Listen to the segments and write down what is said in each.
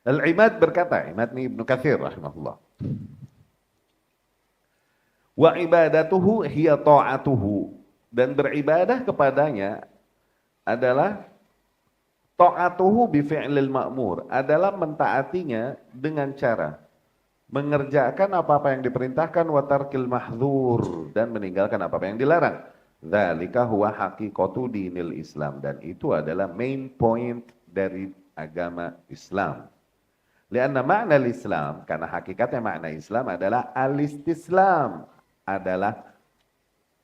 Al-Imad berkata, Imad ni Ibnu Katsir rahimahullah. Wa ibadatuhu hiya ta'atuhu, dan beribadah kepadanya adalah ta'atuhu bi fi'lil ma'mur, adalah mentaatinya dengan cara mengerjakan apa-apa yang diperintahkan, wa tarkil mahdzur, dan meninggalkan apa-apa yang dilarang. Dzalika huwa haqiqatu dinil Islam, dan itu adalah main point dari agama Islam. Lianna makna Islam, karena hakikatnya makna Islam adalah al-istislam, adalah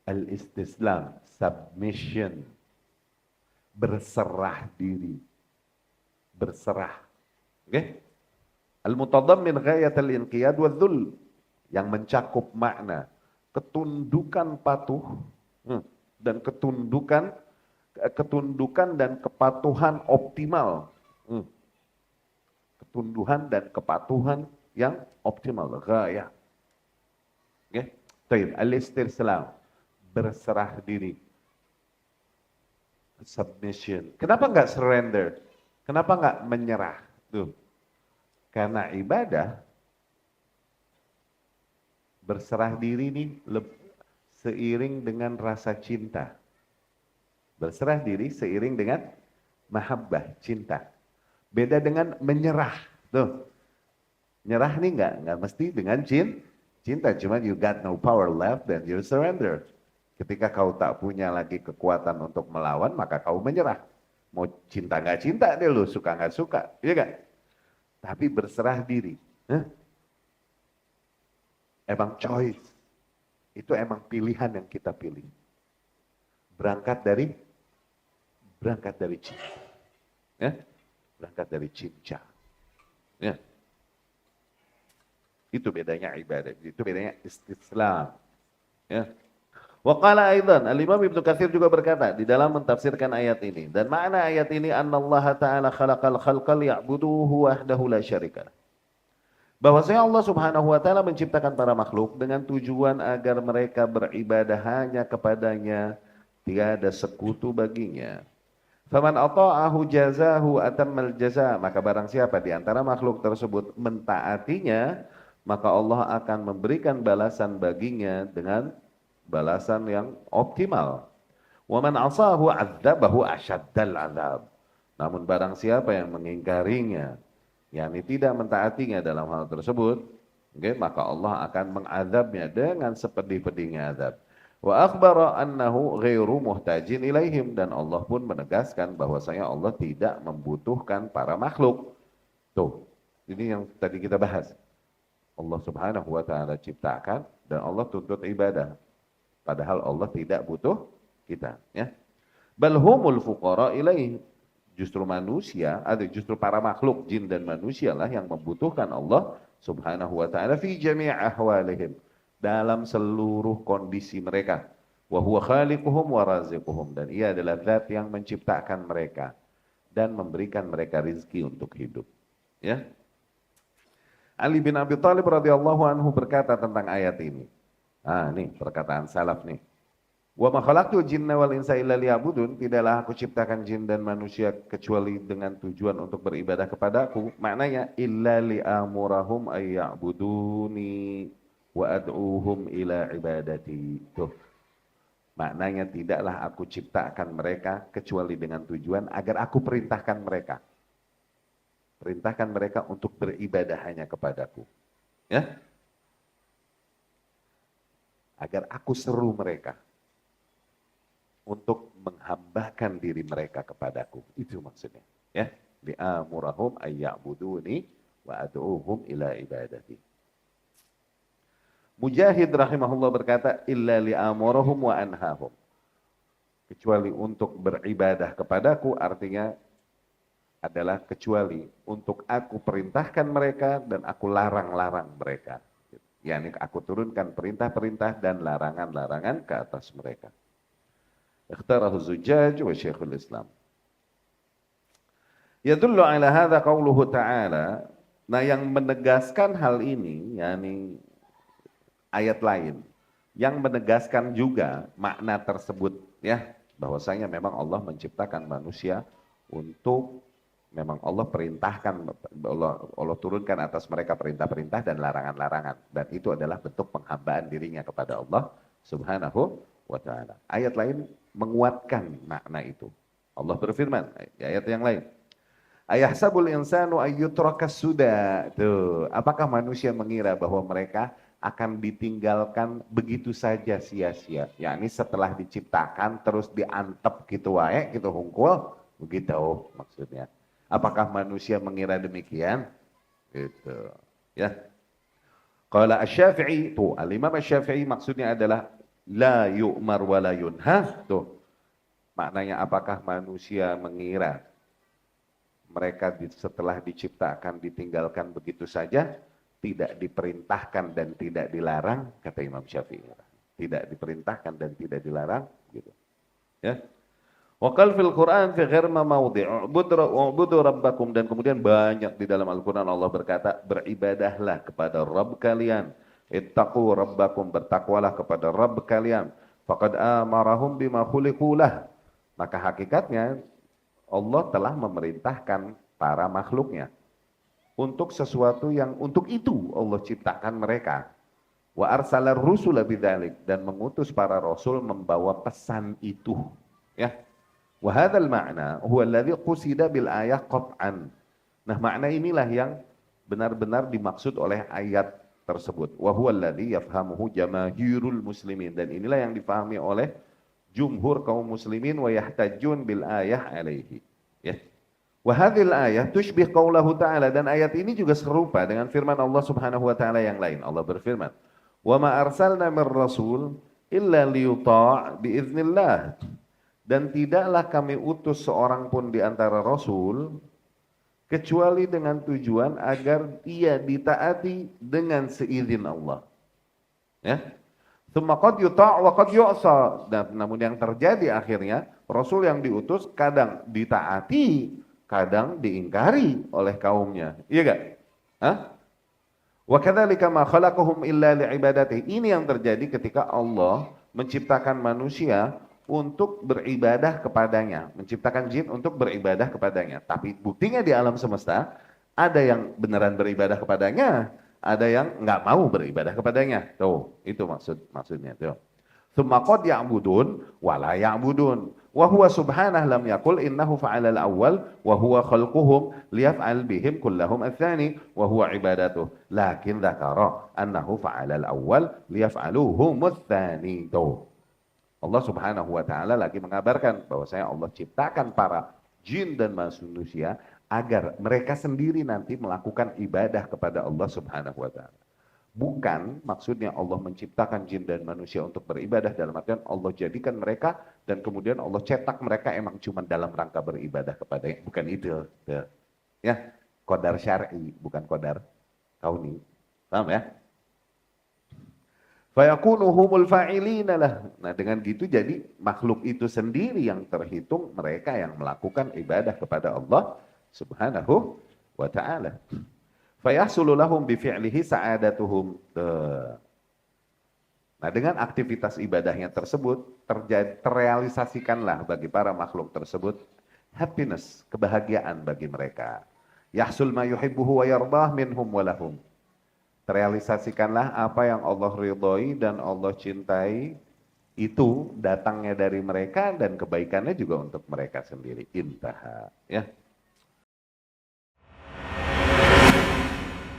al-istislam, submission, berserah diri, berserah. Oke? Al-mutadammin ghayat al-inqiyad wa dhul, yang mencakup makna ketundukan patuh dan ketundukan dan kepatuhan optimal. Ketunduhan dan kepatuhan yang optimal, ghayah. Oke? Baik, al-istislam, berserah diri. Submission. Kenapa enggak surrender? Kenapa enggak menyerah? Tuh. Karena ibadah berserah diri nih seiring dengan rasa cinta. Berserah diri seiring dengan mahabbah, cinta. Beda dengan menyerah. Tuh. Nyerah nih enggak mesti dengan cinta, cuma you got no power left, then you surrender. Ketika kau tak punya lagi kekuatan untuk melawan, maka kau menyerah. Mau cinta nggak cinta deh lu, suka nggak suka, iya kan? Tapi berserah diri, emang choice, itu emang pilihan yang kita pilih. Berangkat dari cinta, ya, berangkat dari cinta, ya. Itu bedanya ibadah, itu bedanya istislam. Ya. Wa qala aidan, Al-Imam Ibnu Katsir juga berkata di dalam mentafsirkan ayat ini, dan makna ayat ini annallaha ta'ala khalaqal khalqa liya'buduhu wahdahu la syarika. Bahwasanya Allah Subhanahu wa taala menciptakan para makhluk dengan tujuan agar mereka beribadah hanya kepadanya, tiada sekutu baginya. Faman ata'ahu jazahu atammal jaza, maka barang siapa di antara makhluk tersebut mentaatinya, maka Allah akan memberikan balasan baginya dengan balasan yang optimal. Wa man asahu 'adzabahu asyaddal 'adzab. Namun barang siapa yang mengingkarinya, yakni tidak mentaatinya dalam hal tersebut, maka Allah akan mengazabnya dengan sepedih-pedihnya azab. Wa akhbara annahu ghairu muhtajin ilaihim, dan Allah pun menegaskan bahwasanya Allah tidak membutuhkan para makhluk. Tuh, ini yang tadi kita bahas. Allah Subhanahu wa taala ciptakan dan Allah tuntut ibadah. Padahal Allah tidak butuh kita, ya. Bal humul fuqara ilaih. Justru manusia, justru para makhluk jin dan manusia lah yang membutuhkan Allah Subhanahu wa taala fi jami' ahwalihim, dalam seluruh kondisi mereka. Wa huwa khaliquhum wa raziquhum, dan ia adalah zat yang menciptakan mereka dan memberikan mereka rizki untuk hidup, ya. Ali bin Abi Thalib radhiyallahu anhu berkata tentang ayat ini. Nih perkataan salaf nih. Wa ma khalaqtul jinna wal insa illa liya'budun, tidaklah aku ciptakan jin dan manusia kecuali dengan tujuan untuk beribadah kepadaku. Maknanya illa li'amurahum ayya'buduni wa ad'uhum ila ibadati. Tuh. Maknanya tidaklah aku ciptakan mereka kecuali dengan tujuan agar aku perintahkan mereka. Perintahkan mereka untuk beribadah hanya kepadaku. Ya? Agar aku seru mereka untuk menghambakan diri mereka kepadaku. Itu maksudnya. Ya? Li'amurahum ayya'buduni wa ad'uhum ila ibadati. Mujahid rahimahullah berkata, illa li'amurahum wa anhahum. Kecuali untuk beribadah kepadaku, artinya adalah kecuali untuk aku perintahkan mereka dan aku larang-larang mereka. Yani aku turunkan perintah-perintah dan larangan-larangan ke atas mereka. Ikhtarahu Zujjaj wa Syekhul Islam. Yadullu ala hadha qauluhu ta'ala. Nah, yang menegaskan hal ini, yani ayat lain yang menegaskan juga makna tersebut, ya, bahwasanya memang Allah menciptakan manusia untuk Memang Allah perintahkan, Allah turunkan atas mereka perintah-perintah dan larangan-larangan. Dan itu adalah bentuk penghambaan dirinya kepada Allah Subhanahu wa ta'ala. Ayat lain menguatkan makna itu. Allah berfirman, di ayat yang lain. Ayahsabul insanu ayyutraka suda. Tuh, apakah manusia mengira bahwa mereka akan ditinggalkan begitu saja sia-sia? Yakni setelah diciptakan terus diantep gitu wae, gitu hungkul, begitu maksudnya. Apakah manusia mengira demikian? Gitu. Ya. Qala Asy-Syafi'i, tuh Al-Imam Asy-Syafi'i maksudnya adalah la yu'mar wa la yunhah. Tuh. Maknanya apakah manusia mengira mereka setelah diciptakan ditinggalkan begitu saja, tidak diperintahkan dan tidak dilarang, kata Imam Syafi'i. Tidak diperintahkan dan tidak dilarang, gitu. Ya. Waqal fil Quran fi ghairma mawdi' u'budu rabbakum, dan kemudian banyak di dalam Al-Quran Allah berkata beribadahlah kepada Rabb kalian, ittaqu rabbakum, bertakwalah kepada Rabb kalian, faqad amarahum bima khuliqulah, maka hakikatnya Allah telah memerintahkan para makhluknya untuk sesuatu yang untuk itu Allah ciptakan mereka. Wa arsalar rusula bidzalik, dan mengutus para rasul membawa pesan itu, ya. Wa hadzal ma'na huwa alladhi qusida bil ayah qat'an. Nah, makna inilah yang benar-benar dimaksud oleh ayat tersebut. Wa huwa alladhi yafhamuhu jamaahirul muslimin, dan inilah yang difahami oleh jumhur kaum muslimin, wa yahtajun bil ayah alaihi. Ya. Wa hadhil ayah tushbih qaulahu ta'ala, dan ayat ini juga serupa dengan firman Allah Subhanahu wa taala yang lain. Allah berfirman, "Wa ma arsalna mir rasul illa liyuta' bi idznillah." Dan tidaklah kami utus seorang pun di antara rasul kecuali dengan tujuan agar ia ditaati dengan seizin Allah. Ya. Tsumma qad yuta' wa qad yu'sa. Dan namun yang terjadi akhirnya rasul yang diutus kadang ditaati, kadang diingkari oleh kaumnya. Iya enggak? Hah? Wa kadzalika ma khalaqahum illa li'ibadatihi. Ini yang terjadi ketika Allah menciptakan manusia untuk beribadah kepadanya, menciptakan jin untuk beribadah kepadanya. Tapi buktinya di alam semesta ada yang beneran beribadah kepadanya, ada yang nggak mau beribadah kepadanya. Tuh, itu maksudnya tuh. Tsumma qad ya'budun wa la ya'budun. Wa huwa subhanahu lam yaqul innahu fa'ala al-awwal wa huwa khalquhum liyaf'al bihim kullahum ats-tsani wa huwa ibadatuh. Lakin dzakara annahu fa'ala al-awwal liyaf'aluhum ats-tsani. Tuh. Allah Subhanahu wa taala lagi mengabarkan bahwasanya Allah ciptakan para jin dan manusia agar mereka sendiri nanti melakukan ibadah kepada Allah Subhanahu wa taala. Bukan maksudnya Allah menciptakan jin dan manusia untuk beribadah dalam artian Allah jadikan mereka dan kemudian Allah cetak mereka emang cuma dalam rangka beribadah kepadanya. Bukan itu. Ya, qadar syar'i, bukan qadar kauni. Paham ya? Fayakunu humul fa'ilina lah. Nah, dengan gitu jadi makhluk itu sendiri yang terhitung mereka yang melakukan ibadah kepada Allah Subhanahu wa ta'ala. Fayahsulu lahum bifi'lihi sa'adatuhum. Nah, dengan aktivitas ibadahnya tersebut terrealisasikanlah bagi para makhluk tersebut happiness, kebahagiaan bagi mereka. Yahsul ma yuhibbuhu wa yardah minhum wa lahum. Terrealisasikanlah apa yang Allah ridhoi dan Allah cintai, itu datangnya dari mereka dan kebaikannya juga untuk mereka sendiri. Intaha, ya.